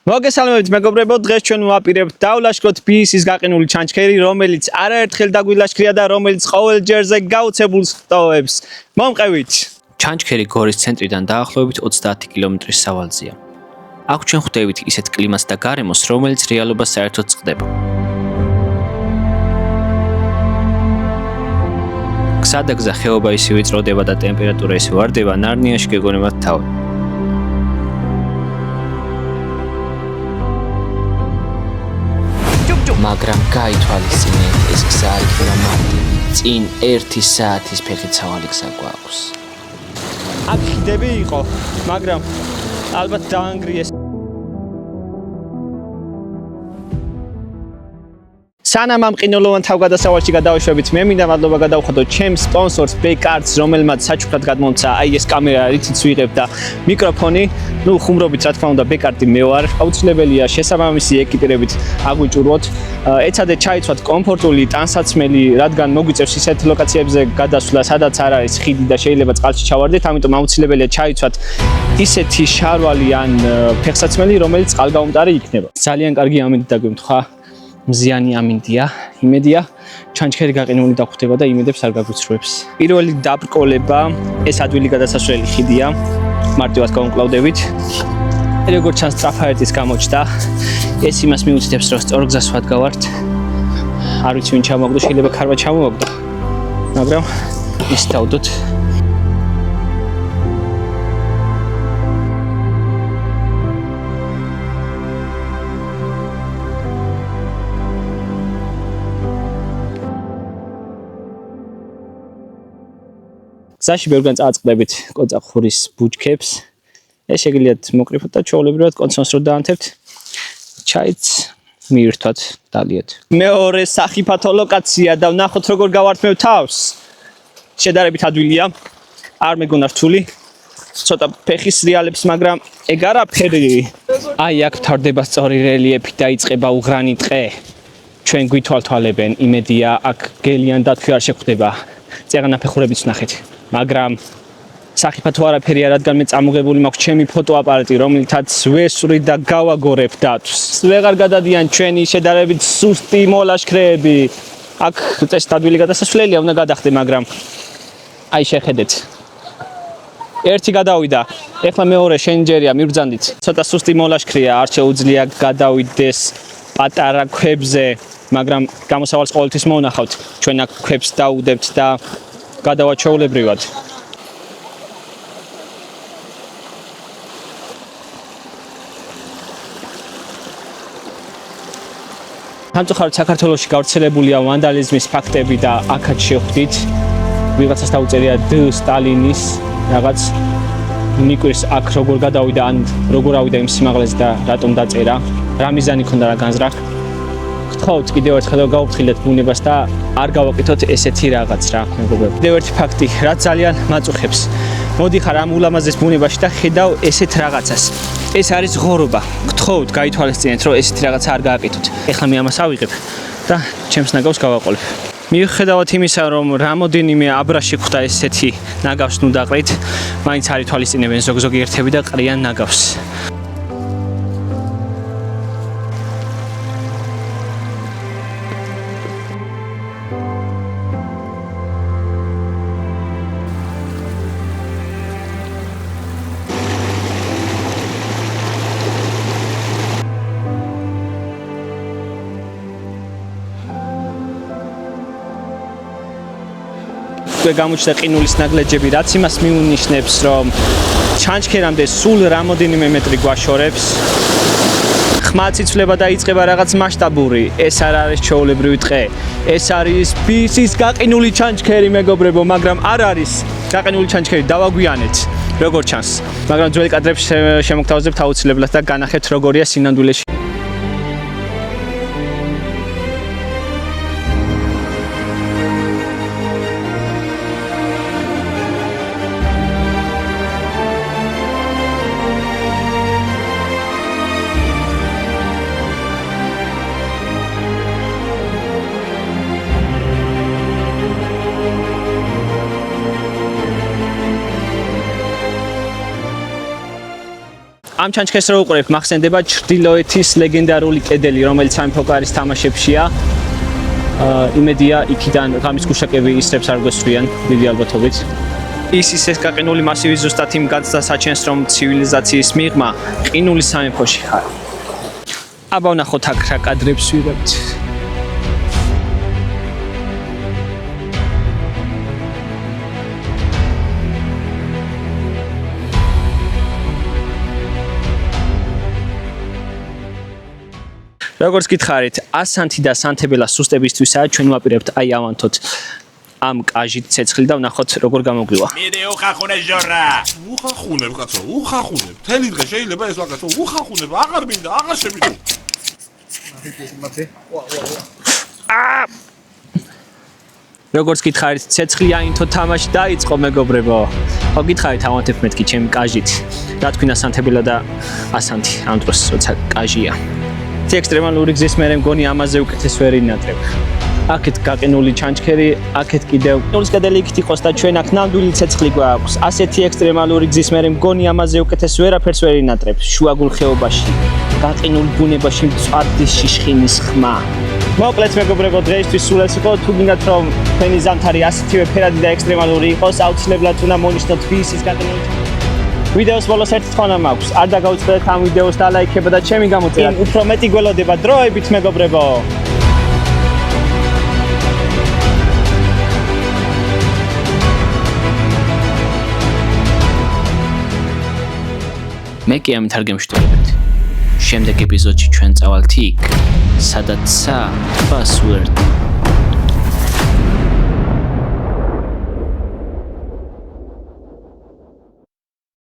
მოგესალმებით მეგობრებო, დღეს ჩვენ ვაპირებთ დავლაშქროთ BIS-ის გაყინული ჩანჩქერი, რომელიც არაერთხელ დაგვილაშქრია და რომელიც ყოველ ჯერზე გაუცებულს ხტოვებს. მომყევით. ჩანჩქერი გორის ცენტრიდან დაახლოებით 30 კილომეტრის სავალზეა. აქ ჩვენ ხვდებით ისეთ კლიმატს და გარემოს, რომელიც რეალობას საერთოდ წყდება. გზადაგზა ხეობა ისივე წროდება და ტემპერატურა ისე ვარდება, ნარნიაში გეგონებათ თავი. მაგრამ გაითვალისწინეთ, ეს გზა არ იქნება მარტივი. წინ 1 საათის ფეხით სავალი გზა გვაქვს. აქ ხიდები იყო, მაგრამ ალბათ დაანგრიეს. სანამ ამ ყინულოვან თავგადასავალში გადავშვებით, მე მინდა მადლობა გადავხადოთ ჩემს სპონსორს Bekaarts, რომელმაც საჩუქრად გადმომცა აი ეს კამერა, რითიც ვიღებ და მიკროფონი. ნუ ხუმრობით რა თქმა უნდა Bekaarts მე ვარ. აუცილებელია შესაბამისი ეკიპირებით აგვიჭურვოთ. ეცადეთ ჩაიცვათ კომფორტული, ტანსაცმელი, რადგან მოგვიწევს ისეთ ლოკაციებზე გადასვლა, სადაც არ არის ხიდი და შეიძლება წყალში ჩავარდეთ, ამიტომ აუცილებელია ჩაიცვათ ისეთი შარვალი ან ფეხსაცმელი, რომელიც წყალგაუმტარი იქნება. ძალიან კარგი ამინდი დაგვემთხვა. მზიანი ამინდია, იმედია ჩანჩქერი გაყინული დახვდება და იმედებს არ გაგვიცრუებს. პირველი დაბრკოლება ეს ადვილი გადასასვლელი ხიდია. მარტივად გავუმკლავდებით. როგორც ჩანს ტრაფაერტის გამოჩნდა, ეს იმას მიუწოდებს, რომ სწორ გზას ვადგავართ. არ ვიცი ვინ ჩამოვაგდო, შეიძლება ქარვა ჩამოვაგდო. მაგრამ ის დავდოთ. გზაში ბევრგან წააწყდებით კოწახურის ბუჩქებს. ეს შეგიძლიათ მოკრიფოთ და ჩვეულებრივად კონსონს რო დაანთებთ. ჩაიც მიირთვათ დალიეთ. მეორე სახიფათო ლოკაცია და ვნახოთ როგორ გავართმევ თავს. შედარებით ადვილია. არ მეგონა რთული. ცოტა ფეხის რეალებს, მაგრამ ეგ არაფერი. აი აქ თავდება სწორი რელიეფი და იწყება უღრანი ტყე. ჩვენ გვითვალთვალებენ, იმედია აქ გელიან დათვი არ შეხვდება. წეღანაფეხურებიც ვნახეთ. მაგრამ სახიფათო არაფერია, რადგან მე წამოღებული მაქვს ჩემი ფოტოაპარატი, რომელთაც ვესვრი და გავაგორებ დათვს. ვეღარ გადადიან ჩვენი შედარებით სუსტი მოლაშქრეები. აქ წესით ადვილი გადასასვლელია, უნდა გადახდე, მაგრამ აი შეხედეთ. ერთი გადავიდა, ეხლა მეორე შენჯერია, მიბრძანდით. ცოტა სუსტი მოლაშქრეა, არ შეუძლია გადავიდეს პატარა ქვებზე, მაგრამ გამოსავალს ყოველთვის მოვნახავთ. ჩვენ აქ ქვებს დაუდებთ და გადავა ჩვეულებრივად. სამწუხაროდ საქართველოში გავრცელებულია ვანდალიზმის ფაქტები და აქაც შევხვდით. ვიღაცას დაუწერია სტალინის რაღაც ნიკვირს აქ როგორ გადავიდა ან როგორ ავიდა იმ სიმაღლეზე და რატომ დაწერა. რა მიზანი ქონდა რა განზრახ. გთხოვთ კიდევ ერთხელ გავუფრთხილდეთ ბუნებას და არ გავაკეთოთ ესეთი რაღაც რა მეგობრებო. კიდევ ერთი ფაქტი, რაც ძალიან მაწუხებს. მოდიხარ ამ ულამაზეს ბუნებაში და ხედავ ესეთ რაღაცას. ეს არის ღორობა. გთხოვთ გაითვალისწინეთ, რომ ესეთი რაღაცა არ გააკეთოთ. ეხლა მე ამას ავიღებ და ჩემს ნაგავს გავაყოლებ. მიუხედავად იმისა, რომ რამოდენიმე აბრაში ხვდა ესეთი ნაგავს ნუ დაყრით, მაინც არ ითვალისწინებენ ზოგ-ზოგი ერთები და ყრიან ნაგავს. გამოჩნდა ყინულის ნაგლეჯები, რაც იმას მიუნიშნებს, რომ ჩანჩქერამდე სულ რამოდენიმე მეტრი გვაშორებს. ხმაც იცვლება და იწყება რაღაც მასშტაბური. ეს არ არის ჩვეულებრივი ტყე. ეს არის BIS-ის გაყინული ჩანჩქერი, მეგობრებო, მაგრამ არ არის გაყინული ჩანჩქერი, დავაგვიანეთ, როგორ ჩანს. მაგრამ ძველი კადრებს შემოგთავაზებთ აუცილებლად და განახეთ როგორია სინამდვილეში. ამ ჩანჩქერს რო უყურებთ, მახსენდება ჩრდილოეთის ლეგენდარული კედელი, რომელიც სამეფო კარის თამაშებშია. იმედია იქიდან ღამის გუშაკები ისრებს არ გვესვიან დიდი ალბათობით. ის გაყინული მასივი ზუსტად იმ გაცდას აჩენს, რომ ცივილიზაციის მიღმა ყინულის სამეფოში ხარ. აბა ვნახოთ აქ რა კადრებს ვიღებთ. როგორც გითხარით, ასანთი და სანთებელა სუსტებისთვისაა, ჩვენ ვაპირებთ აი ავანთოთ ამ კაჟით ცეცხლი და ვნახოთ როგორ გამოგვივა. მიდე უხახუნე ჟორა. უხახუნებ კაცო, უხახუნებ. თელი დღე შეიძლება ეს ვაკაცო, უხახუნებ, აღარ მინდა, აღარ შემიძლია. როგორც გითხარით, ცეცხლი აინთო თამაში დაიწყო მეგობრებო. ხო გითხარით, ავანთებ მეთქი ჩემი კაჟით. რა თქვინა სანთებელა და ასანთი ამ დროს როცა კაჟია. ექსტრემალური გზის მე მგონი ამაზე უკეთეს ვერ ინატრებ. აქეთ გაყინული ჩანჩქერი, აქეთ კიდევ ნულის კედელი იქით იყოს და ჩვენ აქ ნამდვილი ცეცხლი გვაქვს. ასეთი ექსტრემალური გზის მე მგონი ამაზე უკეთეს ვერაფერს ვერ ინატრებ. შუაგულ ხეობაში, გაყინულ ბუნებაში მწვადის შიშხინის ხმა. მოკლედ მეგობრებო, დღეისთვის სულ ეს იყო. თუ გინდათ რომ თქვენი ზამთარი ასეთივე ფერადი და ექსტრემალური იყოს, აუცილებლად უნდა მონიშნოთ ის გაყინული ვიდეოს ბოლოს ერთი თხოვნა მაქვს. არ დაგაუწყდეთ ამ ვიდეოს და ლაიქება და ჩემი გამოწერა. უფრო მეტი გველოდება დროებით მეგობრებო. მე კი ამით არ გემშვიდობებით. შემდეგ ეპიზოდში ჩვენ წავალთ იქ, სადაც ფასვორდი